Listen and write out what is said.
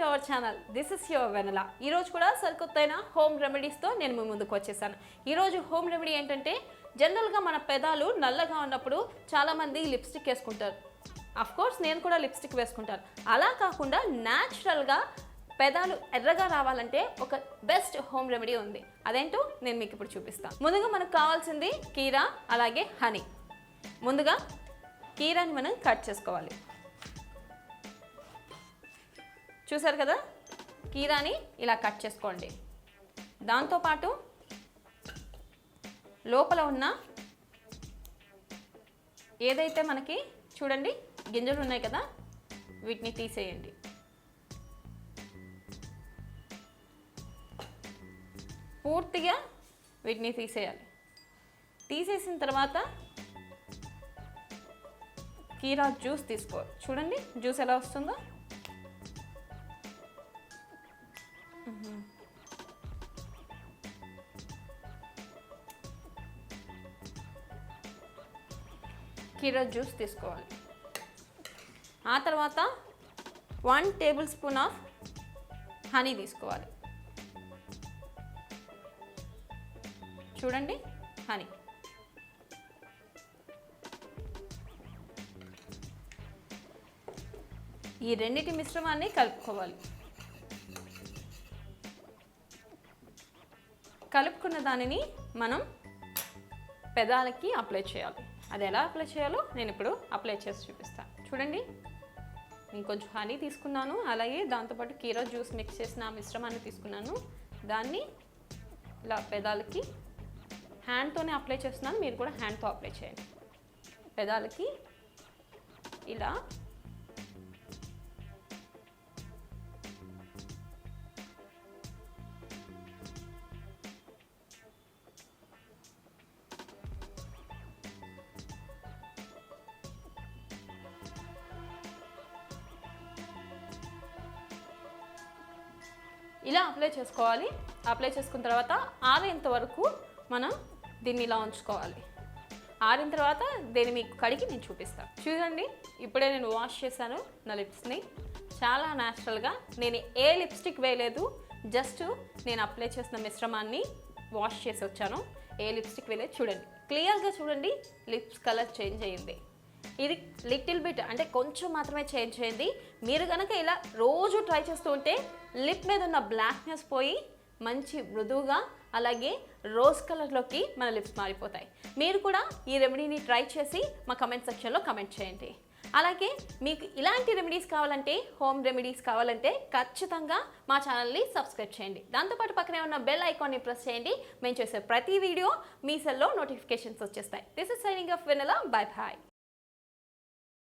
To our channel. This is your Vennela. ఈరోజు కూడా సరికొత్తైన home రెమెడీస్తో నేను మీ ముందుకు వచ్చేసాను. ఈరోజు హోమ్ రెమెడీ ఏంటంటే, జనరల్గా మన పెదాలు నల్లగా ఉన్నప్పుడు చాలామంది లిప్స్టిక్ వేసుకుంటారు. కోర్స్ నేను కూడా లిప్స్టిక్ వేసుకుంటాను. అలా కాకుండా న్యాచురల్గా పెదాలు ఎర్రగా రావాలంటే ఒక బెస్ట్ హోమ్ రెమెడీ ఉంది. అదేంటో నేను మీకు ఇప్పుడు చూపిస్తాను. ముందుగా మనకు కావాల్సింది కీరా, అలాగే హనీ. ముందుగా కీరాని మనం కట్ చేసుకోవాలి. చూసారు కదా, కీరాని ఇలా కట్ చేసుకోండి. దాంతోపాటు లోపల ఉన్న ఏదైతే మనకి చూడండి గింజలు ఉన్నాయి కదా, వీటిని తీసేయండి. పూర్తిగా వీటిని తీసేయాలి. తీసేసిన తర్వాత కీరా జ్యూస్ తీసుకోవాలి. చూడండి జ్యూస్ ఎలా వస్తుందో. కీరా జ్యూస్ తీసుకోవాలి. ఆ తర్వాత 1 టేబుల్ స్పూన్ ఆఫ్ హనీ తీసుకోవాలి. చూడండి హనీ. ఈ రెండిటి మిశ్రమాన్ని కలుపుకోవాలి. కలుపుకున్న దానిని మనం పెదాలకి అప్లై చేయాలి. అది ఎలా అప్లై చేయాలో నేను ఇప్పుడు అప్లై చేసి చూపిస్తాను. చూడండి, నేను కొంచెం హనీ తీసుకున్నాను, అలాగే దాంతోపాటు కీరా జ్యూస్ మిక్స్ చేసిన ఆ మిశ్రమాన్ని తీసుకున్నాను. దాన్ని ఇలా పెదాలకి హ్యాండ్తోనే అప్లై చేస్తున్నాను. మీరు కూడా హ్యాండ్తో అప్లై చేయండి. పెదాలకి ఇలా అప్లై చేసుకోవాలి. అప్లై చేసుకున్న తర్వాత ఆరేంత వరకు మనం దీన్ని ఇలా ఉంచుకోవాలి. ఆరిన తర్వాత దీన్ని మీకు కడిగి నేను చూపిస్తాను. చూడండి, ఇప్పుడే నేను వాష్ చేశాను నా లిప్స్ని. చాలా న్యాచురల్గా, నేను ఏ లిప్స్టిక్ వేయలేదు, జస్ట్ నేను అప్లై చేసిన మిశ్రమాన్ని వాష్ చేసి వచ్చాను. ఏ లిప్స్టిక్ వేయలేదు. చూడండి, క్లియర్గా చూడండి, లిప్స్ కలర్ చేంజ్ అయ్యింది. ఇది లిటిల్ బిట్ అంటే కొంచెం మాత్రమే చేంజ్ అయింది. మీరు కనుక ఇలా రోజు ట్రై చేస్తూ ఉంటే లిప్ మీద ఉన్న బ్లాక్నెస్ పోయి మంచి మృదువుగా, అలాగే రోజ్ కలర్లోకి మన లిప్స్ మారిపోతాయి. మీరు కూడా ఈ రెమెడీని ట్రై చేసి మా కమెంట్ సెక్షన్లో కమెంట్ చేయండి. అలాగే మీకు ఇలాంటి రెమెడీస్ కావాలంటే, హోమ్ రెమెడీస్ కావాలంటే ఖచ్చితంగా మా ఛానల్ని సబ్స్క్రైబ్ చేయండి. దాంతోపాటు పక్కనే ఉన్న బెల్ ఐకాన్ని ప్రెస్ చేయండి. మేము చేసే ప్రతి వీడియో మీ సెల్లో నోటిఫికేషన్స్ వచ్చేస్తాయి. This is signing off Vennela. Bye bye.